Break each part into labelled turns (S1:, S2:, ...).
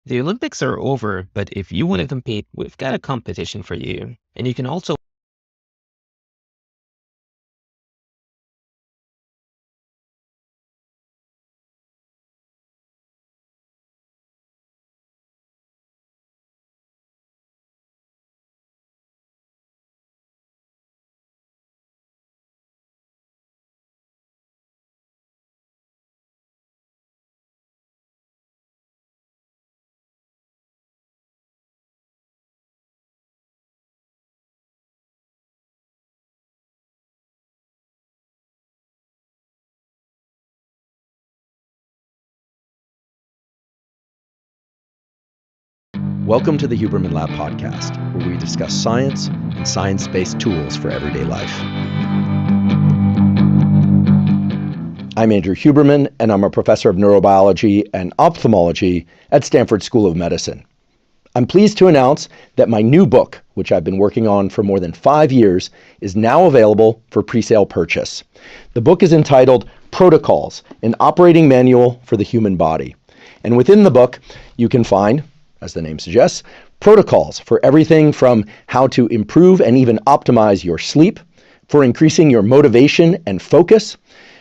S1: The Olympics are over, but if you want to compete, we've got a competition for you. And you can also
S2: Welcome to the Huberman Lab podcast, where we discuss science and science-based tools for everyday life. I'm Andrew Huberman, and I'm a professor of neurobiology and ophthalmology at Stanford School of Medicine. I'm pleased to announce that my new book, which I've been working on for more than 5 years, is now available for pre-sale purchase. The book is entitled Protocols, an Operating Manual for the Human Body. And within the book, you can find, as the name suggests, protocols for everything from how to improve and even optimize your sleep, for increasing your motivation and focus,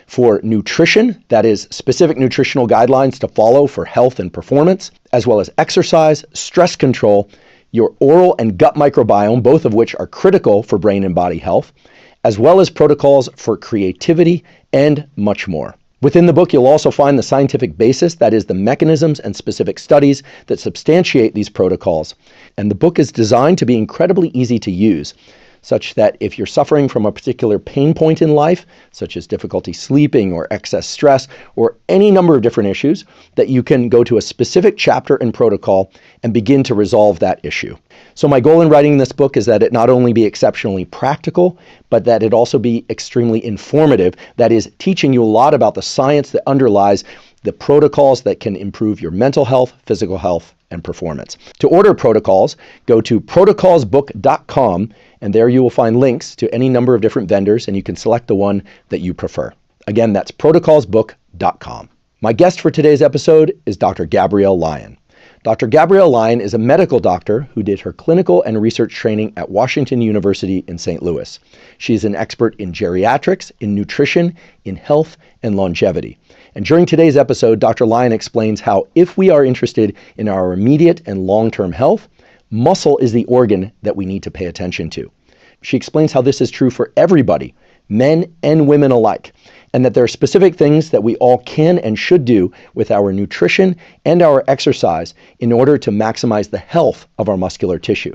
S2: for nutrition, that is, specific nutritional guidelines to follow for health and performance, as well as exercise, stress control, your oral and gut microbiome, both of which are critical for brain and body health, as well as protocols for creativity and much more. Within the book, you'll also find the scientific basis, that is, the mechanisms and specific studies that substantiate these protocols. And the book is designed to be incredibly easy to use, such that if you're suffering from a particular pain point in life, such as difficulty sleeping or excess stress or any number of different issues, that you can go to a specific chapter and protocol and begin to resolve that issue. So my goal in writing this book is that it not only be exceptionally practical, but that it also be extremely informative, that is, teaching you a lot about the science that underlies the protocols that can improve your mental health, physical health, and performance. To order protocols, go to protocolsbook.com, and there you will find links to any number of different vendors, and you can select the one that you prefer. Again, that's protocolsbook.com. My guest for today's episode is Dr. Gabrielle Lyon. Dr. Gabrielle Lyon is a medical doctor who did her clinical and research training at Washington University in St. Louis. She is an expert in geriatrics, in nutrition, in health, and longevity. And during today's episode, Dr. Lyon explains how if we are interested in our immediate and long-term health, muscle is the organ that we need to pay attention to. She explains how this is true for everybody, men and women alike, and that there are specific things that we all can and should do with our nutrition and our exercise in order to maximize the health of our muscular tissue.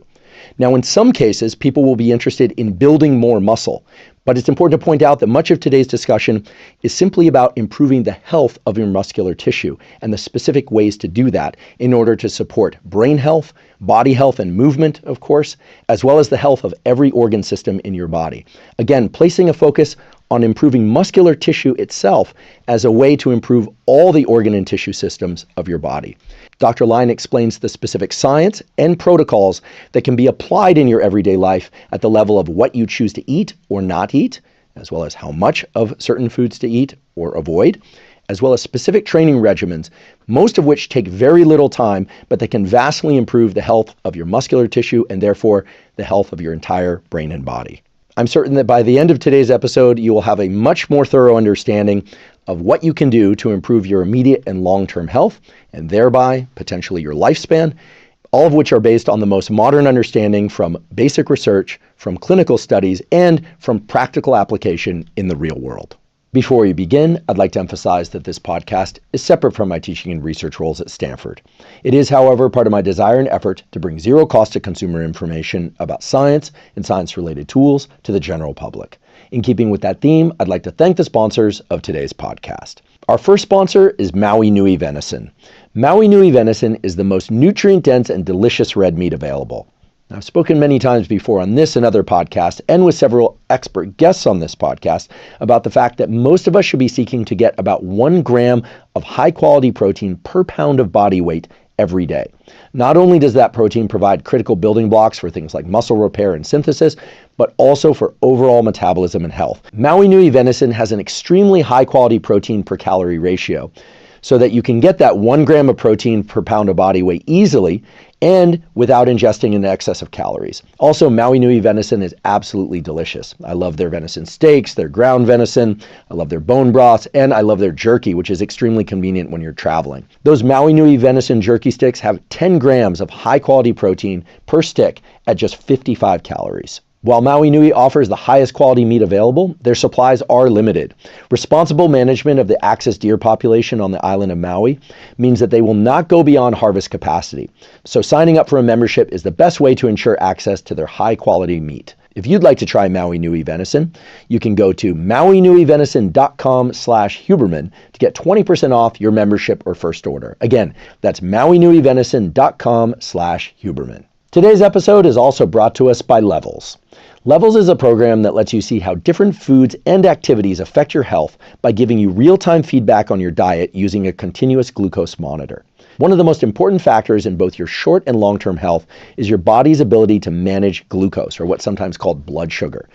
S2: Now, in some cases, people will be interested in building more muscle, but it's important to point out that much of today's discussion is simply about improving the health of your muscular tissue and the specific ways to do that in order to support brain health, body health and movement, of course, as well as the health of every organ system in your body. Again, placing a focus on improving muscular tissue itself as a way to improve all the organ and tissue systems of your body. Dr. Lyon explains the specific science and protocols that can be applied in your everyday life at the level of what you choose to eat or not eat, as well as how much of certain foods to eat or avoid, as well as specific training regimens, most of which take very little time, but they can vastly improve the health of your muscular tissue and therefore the health of your entire brain and body. I'm certain that by the end of today's episode, you will have a much more thorough understanding of what you can do to improve your immediate and long-term health, and thereby potentially your lifespan, all of which are based on the most modern understanding from basic research, from clinical studies, and from practical application in the real world. Before we begin, I'd like to emphasize that this podcast is separate from my teaching and research roles at Stanford. It is, however, part of my desire and effort to bring zero cost to consumer information about science and science-related tools to the general public. In keeping with that theme, I'd like to thank the sponsors of today's podcast. Our first sponsor is Maui Nui Venison. Maui Nui Venison is the most nutrient-dense and delicious red meat available. I've spoken many times before on this and other podcasts, and with several expert guests on this podcast, about the fact that most of us should be seeking to get about 1 gram of high-quality protein per pound of body weight every day. Not only does that protein provide critical building blocks for things like muscle repair and synthesis, but also for overall metabolism and health. Maui Nui venison has an extremely high-quality protein per calorie ratio, so that you can get that 1 gram of protein per pound of body weight easily and without ingesting an excess of calories. Also, Maui Nui venison is absolutely delicious. I love their venison steaks, their ground venison, I love their bone broths, and I love their jerky, which is extremely convenient when you're traveling. Those Maui Nui venison jerky sticks have 10 grams of high-quality protein per stick at just 55 calories. While Maui Nui offers the highest quality meat available, their supplies are limited. Responsible management of the axis deer population on the island of Maui means that they will not go beyond harvest capacity. So signing up for a membership is the best way to ensure access to their high quality meat. If you'd like to try Maui Nui venison, you can go to mauinuivenison.com/Huberman to get 20% off your membership or first order. Again, that's mauinuivenison.com/Huberman. Today's episode is also brought to us by Levels. Levels is a program that lets you see how different foods and activities affect your health by giving you real-time feedback on your diet using a continuous glucose monitor. One of the most important factors in both your short and long-term health is your body's ability to manage glucose, or what's sometimes called blood sugar.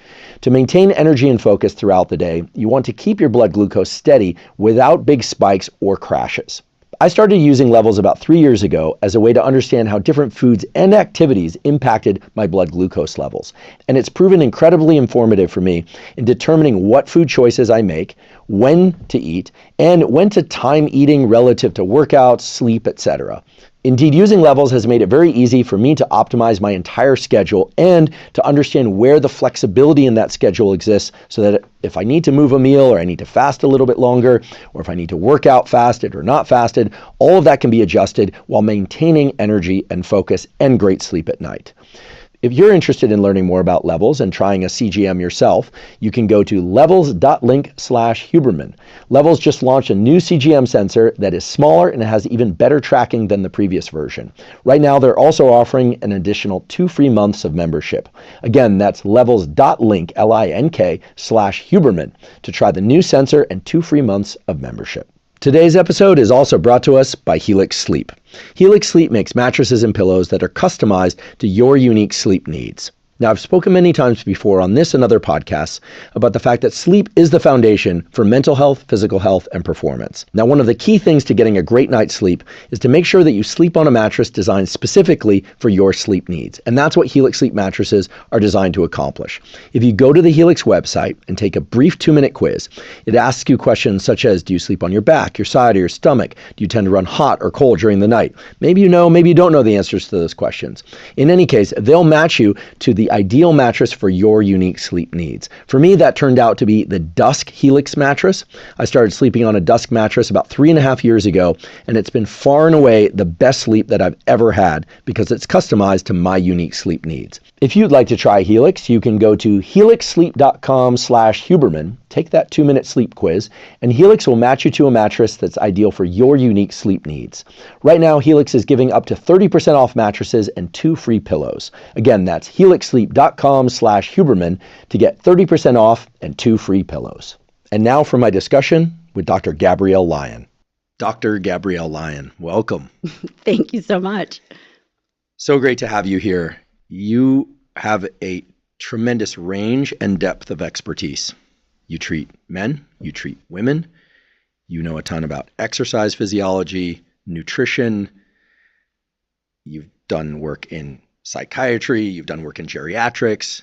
S2: To maintain energy and focus throughout the day, you want to keep your blood glucose steady without big spikes or crashes. I started using Levels about 3 years ago as a way to understand how different foods and activities impacted my blood glucose levels. And it's proven incredibly informative for me in determining what food choices I make, when to eat, and when to time eating relative to workouts, sleep, etc. Indeed, using Levels has made it very easy for me to optimize my entire schedule and to understand where the flexibility in that schedule exists so that if I need to move a meal or I need to fast a little bit longer, or if I need to work out fasted or not fasted, all of that can be adjusted while maintaining energy and focus and great sleep at night. If you're interested in learning more about Levels and trying a CGM yourself, you can go to levels.link/Huberman. Levels just launched a new CGM sensor that is smaller and has even better tracking than the previous version. Right now, they're also offering an additional 2 free months of membership. Again, that's levels.link/Huberman to try the new sensor and 2 free months of membership. Today's episode is also brought to us by Helix Sleep. Helix Sleep makes mattresses and pillows that are customized to your unique sleep needs. Now, I've spoken many times before on this and other podcasts about the fact that sleep is the foundation for mental health, physical health, and performance. Now, one of the key things to getting a great night's sleep is to make sure that you sleep on a mattress designed specifically for your sleep needs. And that's what Helix Sleep mattresses are designed to accomplish. If you go to the Helix website and take a brief 2-minute quiz, it asks you questions such as, do you sleep on your back, your side, or your stomach? Do you tend to run hot or cold during the night? Maybe you know, maybe you don't know the answers to those questions. In any case, they'll match you to the ideal mattress for your unique sleep needs. For me, that turned out to be the Dusk Helix mattress. I started sleeping on a Dusk mattress about 3.5 years ago, and it's been far and away the best sleep that I've ever had because it's customized to my unique sleep needs. If you'd like to try Helix, you can go to helixsleep.com/Huberman, take that 2-minute sleep quiz, and Helix will match you to a mattress that's ideal for your unique sleep needs. Right now, Helix is giving up to 30% off mattresses and 2 free pillows. Again, that's helixsleep.com/Huberman to get 30% off and 2 free pillows. And now for my discussion with Dr. Gabrielle Lyon. Dr. Gabrielle Lyon, welcome.
S3: Thank you so much.
S2: So great to have you here. You have a tremendous range and depth of expertise. You treat men, you treat women, you know a ton about exercise physiology, nutrition, you've done work in psychiatry, you've done work in geriatrics.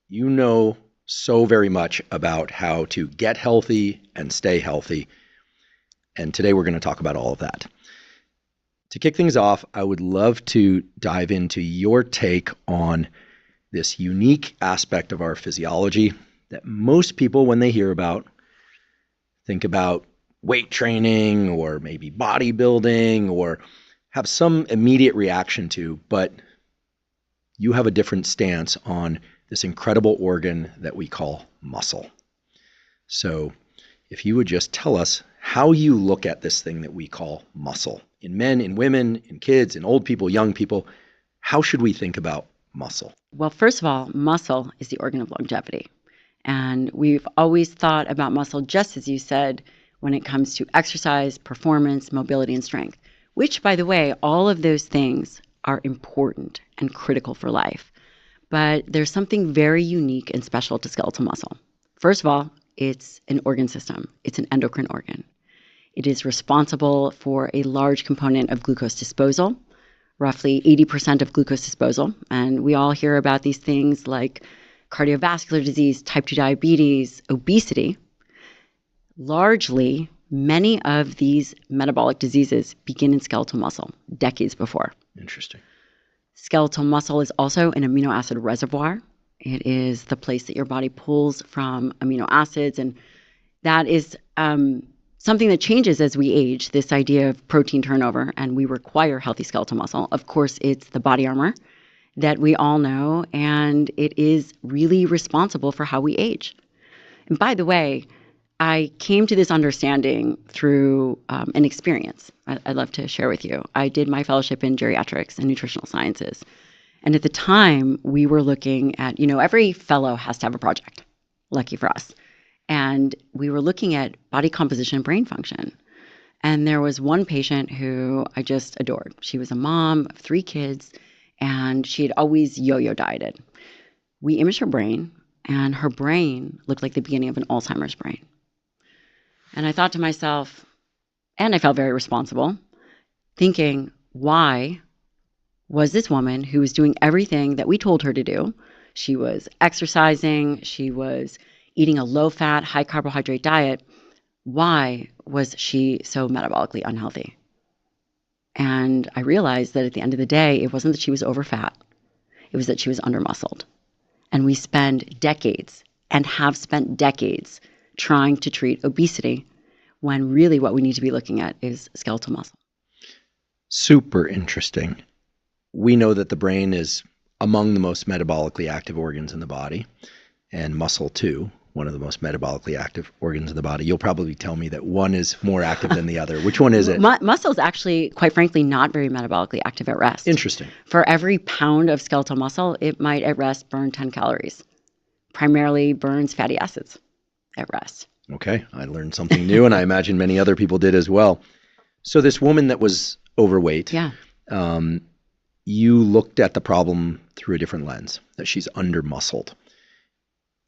S2: You know so very much about how to get healthy and stay healthy. And today we're going to talk about all of that. To kick things off, I would love to dive into your take on this unique aspect of our physiology that most people, when they hear about, think about weight training or maybe bodybuilding or have some immediate reaction to, but you have a different stance on this incredible organ that we call muscle. So if you would just tell us how you look at this thing that we call muscle. In men, in women, in kids, in old people, young people, how should we think about muscle?
S3: Well, first of all, muscle is the organ of longevity. And we've always thought about muscle, just as you said, when it comes to exercise, performance, mobility, and strength, which, by the way, all of those things are important and critical for life. But there's something very unique and special to skeletal muscle. First of all, it's an organ system. It's an endocrine organ. It is responsible for a large component of glucose disposal, roughly 80% of glucose disposal. And we all hear about these things like cardiovascular disease, type 2 diabetes, obesity. Largely, many of these metabolic diseases begin in skeletal muscle decades before.
S2: Interesting.
S3: Skeletal muscle is also an amino acid reservoir. It is the place that your body pulls from amino acids, and that is something that changes as we age, this idea of protein turnover, and we require healthy skeletal muscle. Of course, it's the body armor that we all know, and it is really responsible for how we age. And by the way, I came to this understanding through an experience I'd love to share with you. I did my fellowship in geriatrics and nutritional sciences. And at the time, we were looking at, every fellow has to have a project. Lucky for us. And we were looking at body composition and brain function. And there was one patient who I just adored. She was a mom of 3 kids, and she had always yo-yo dieted. We imaged her brain, and her brain looked like the beginning of an Alzheimer's brain. And I thought to myself, and I felt very responsible, thinking, why was this woman who was doing everything that we told her to do? She was exercising, she was eating a low-fat, high-carbohydrate diet. Why was she so metabolically unhealthy? And I realized that at the end of the day, it wasn't that she was over-fat. It was that she was under-muscled. And we spend decades, and have spent decades, trying to treat obesity when really what we need to be looking at is skeletal muscle.
S2: Super interesting. We know that the brain is among the most metabolically active organs in the body, and muscle too, one of the most metabolically active organs in the body. You'll probably tell me that one is more active than the other. Which one is it?
S3: Muscle is actually, quite frankly, not very metabolically active at rest.
S2: Interesting.
S3: For every pound of skeletal muscle, it might at rest burn 10 calories. Primarily burns fatty acids at rest.
S2: Okay, I learned something new, and I imagine many other people did as well. So this woman that was overweight, you looked at the problem through a different lens, that she's under-muscled.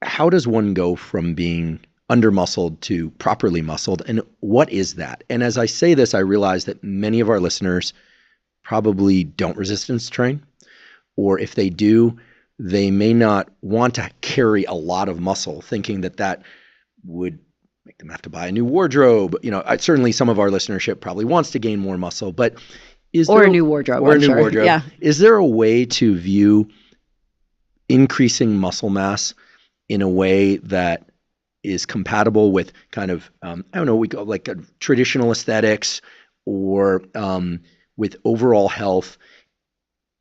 S2: How does one go from being under-muscled to properly muscled, and what is that? And as I say this, I realize that many of our listeners probably don't resistance train, or if they do, they may not want to carry a lot of muscle, thinking that that would make them have to buy a new wardrobe. Certainly some of our listenership probably wants to gain more muscle, but is there
S3: a new wardrobe?
S2: Or a new
S3: sure.
S2: wardrobe.
S3: Yeah.
S2: Is there a way to view increasing muscle mass in a way that is compatible with kind of, we go like a traditional aesthetics or with overall health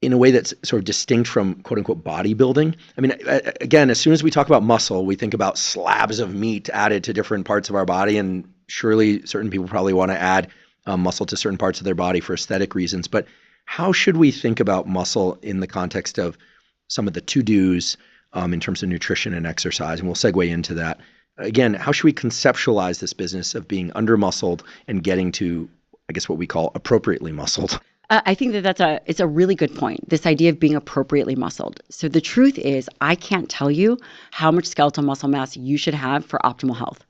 S2: in a way that's sort of distinct from quote unquote bodybuilding? I mean, again, as soon as we talk about muscle, we think about slabs of meat added to different parts of our body. And surely certain people probably want to add muscle to certain parts of their body for aesthetic reasons. But how should we think about muscle in the context of some of the to-dos in terms of nutrition and exercise? And we'll segue into that. Again, how should we conceptualize this business of being under-muscled and getting to, I guess, what we call appropriately muscled?
S3: I think that it's a really good point, this idea of being appropriately muscled. So the truth is, I can't tell you how much skeletal muscle mass you should have for optimal health.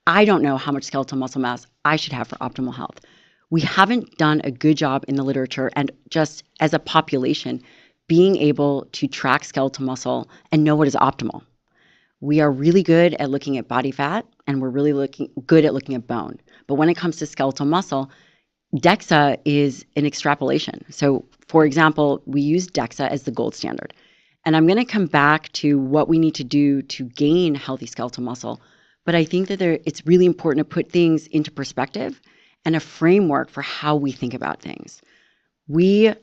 S3: I don't know how much skeletal muscle mass I should have for optimal health. We haven't done a good job in the literature and just as a population being able to track skeletal muscle and know what is optimal. We are really good at looking at body fat, and we're really good at looking at bone. But when it comes to skeletal muscle, DEXA is an extrapolation. So, for example, we use DEXA as the gold standard. And I'm going to come back to what we need to do to gain healthy skeletal muscle. But I think that it's really important to put things into perspective and a framework for how we think about things. We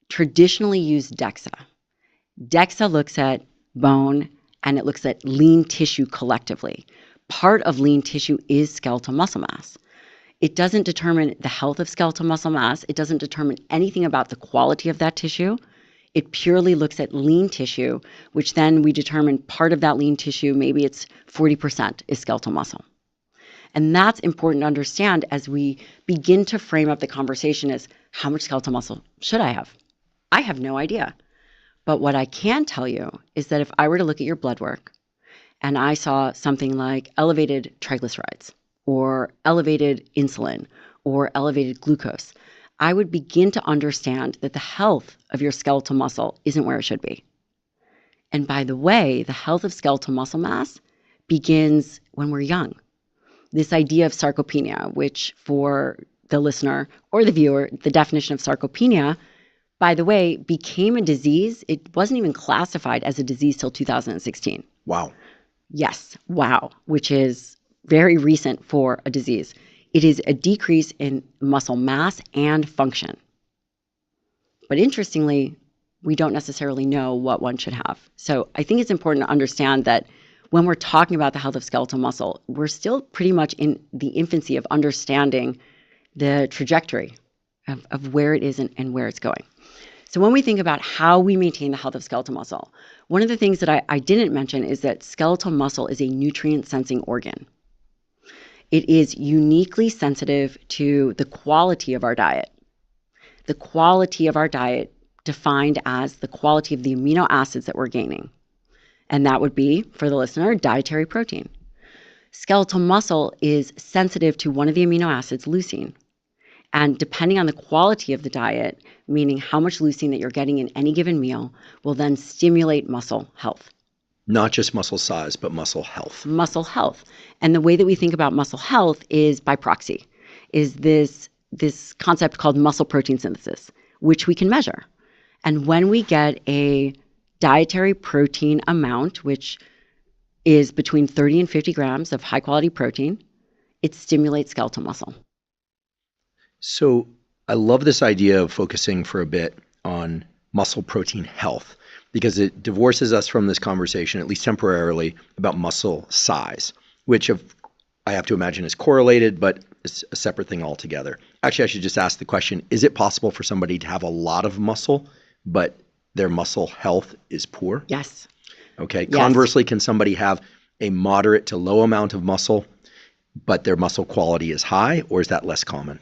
S3: traditionally use DEXA. DEXA looks at bone and it looks at lean tissue collectively. Part of lean tissue is skeletal muscle mass. It doesn't determine the health of skeletal muscle mass. It doesn't determine anything about the quality of that tissue. It purely looks at lean tissue, which then we determine part of that lean tissue, maybe it's 40% is skeletal muscle. And that's important to understand as we begin to frame up the conversation as how much skeletal muscle should I have? I have no idea. But what I can tell you is that if I were to look at your blood work and I saw something like elevated triglycerides, or elevated insulin or elevated glucose, I would begin to understand that the health of your skeletal muscle isn't where it should be. And by the way, the health of skeletal muscle mass begins when we're young. This idea of sarcopenia, which for the listener or the viewer, the definition of sarcopenia, by the way, became a disease. It wasn't even classified as a disease till 2016.
S2: Wow.
S3: Yes, wow, which is very recent for a disease. It is a decrease in muscle mass and function. But interestingly, we don't necessarily know what one should have. So I think it's important to understand that when we're talking about the health of skeletal muscle, we're still pretty much in the infancy of understanding the trajectory of where it is and where it's going. So when we think about how we maintain the health of skeletal muscle, one of the things that I didn't mention is that skeletal muscle is a nutrient-sensing organ. It is uniquely sensitive to the quality of our diet. The quality of our diet defined as the quality of the amino acids that we're gaining. And that would be, for the listener, dietary protein. Skeletal muscle is sensitive to one of the amino acids, leucine. And depending on the quality of the diet, meaning how much leucine that you're getting in any given meal, will then stimulate muscle health.
S2: Not just muscle size, but muscle health.
S3: Muscle health. And the way that we think about muscle health is by proxy, is this concept called muscle protein synthesis, which we can measure. And when we get a dietary protein amount, which is between 30 and 50 grams of high quality protein, it stimulates skeletal muscle.
S2: So I love this idea of focusing for a bit on muscle protein health, because it divorces us from this conversation, at least temporarily, about muscle size, which I have to imagine is correlated, but it's a separate thing altogether. Actually, I should just ask the question, is it possible for somebody to have a lot of muscle, but their muscle health is poor?
S3: Yes.
S2: Okay.
S3: Yes.
S2: Conversely, can somebody have a moderate to low amount of muscle, but their muscle quality is high, or is that less common?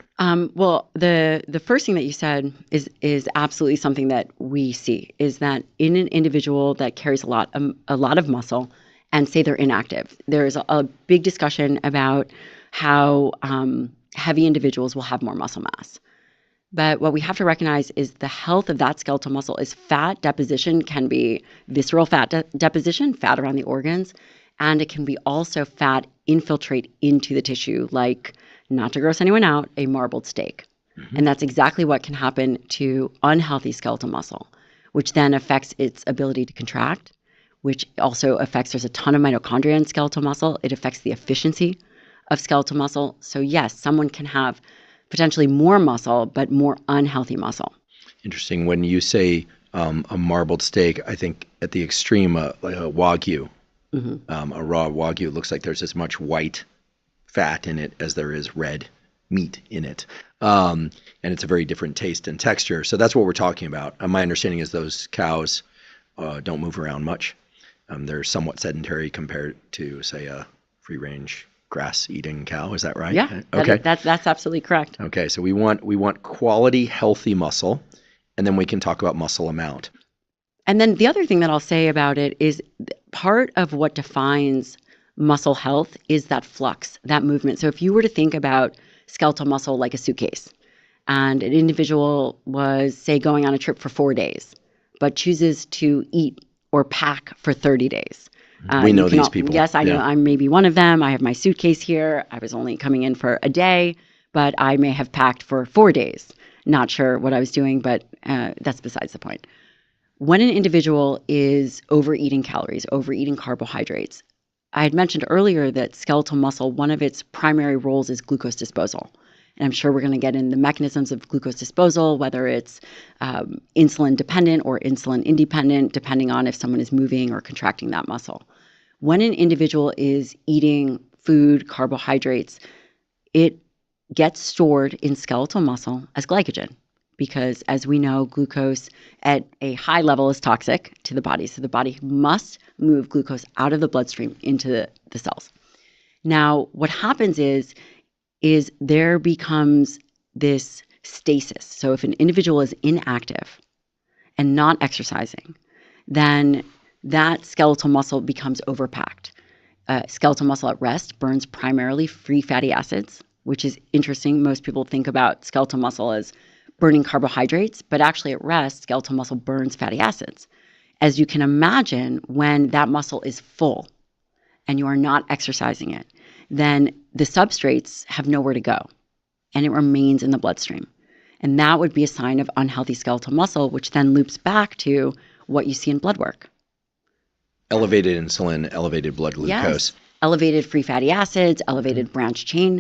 S3: Well, the first thing that you said is absolutely something that we see, is that in an individual that carries a lot of muscle, and say they're inactive, there's a big discussion about how heavy individuals will have more muscle mass. But what we have to recognize is the health of that skeletal muscle is fat deposition, can be visceral fat deposition, fat around the organs, and it can be also fat infiltrate into the tissue, like, not to gross anyone out, a marbled steak. Mm-hmm. And that's exactly what can happen to unhealthy skeletal muscle, which then affects its ability to contract, which also affects, there's a ton of mitochondria in skeletal muscle. It affects the efficiency of skeletal muscle. So yes, someone can have potentially more muscle, but more unhealthy muscle.
S2: Interesting. When you say a marbled steak, I think at the extreme, like a Wagyu, a raw Wagyu, looks like there's as much white fat in it as there is red meat in it. And it's a very different taste and texture. So that's what we're talking about. My understanding is those cows don't move around much. They're somewhat sedentary compared to, say, a free-range grass-eating cow. Is that right?
S3: Yeah.
S2: Okay.
S3: That's absolutely correct.
S2: Okay. So we want quality, healthy muscle, and then we can talk about muscle amount.
S3: And then the other thing that I'll say about it is part of what defines muscle health is that flux, that movement. So if you were to think about skeletal muscle like a suitcase, and an individual was, say, going on a trip for 4 days, but chooses to eat or pack for 30 days.
S2: We know these people.
S3: Yes, I know. I'm maybe one of them. I have my suitcase here. I was only coming in for a day, but I may have packed for 4 days. Not sure what I was doing, but that's besides the point. When an individual is overeating calories, overeating carbohydrates, I had mentioned earlier that skeletal muscle, one of its primary roles is glucose disposal. And I'm sure we're going to get in the mechanisms of glucose disposal, whether it's insulin dependent or insulin independent, depending on if someone is moving or contracting that muscle. When an individual is eating food, carbohydrates, it gets stored in skeletal muscle as glycogen, because as we know, glucose at a high level is toxic to the body. So the body must move glucose out of the bloodstream into the cells. Now, what happens is there becomes this stasis. So if an individual is inactive and not exercising, then that skeletal muscle becomes overpacked. Skeletal muscle at rest burns primarily free fatty acids, which is interesting. Most people think about skeletal muscle as burning carbohydrates, but actually at rest, skeletal muscle burns fatty acids. As you can imagine, when that muscle is full and you are not exercising it, then the substrates have nowhere to go and it remains in the bloodstream. And that would be a sign of unhealthy skeletal muscle, which then loops back to what you see in blood work.
S2: Elevated insulin, elevated blood glucose.
S3: Yes. Elevated free fatty acids, elevated branch chain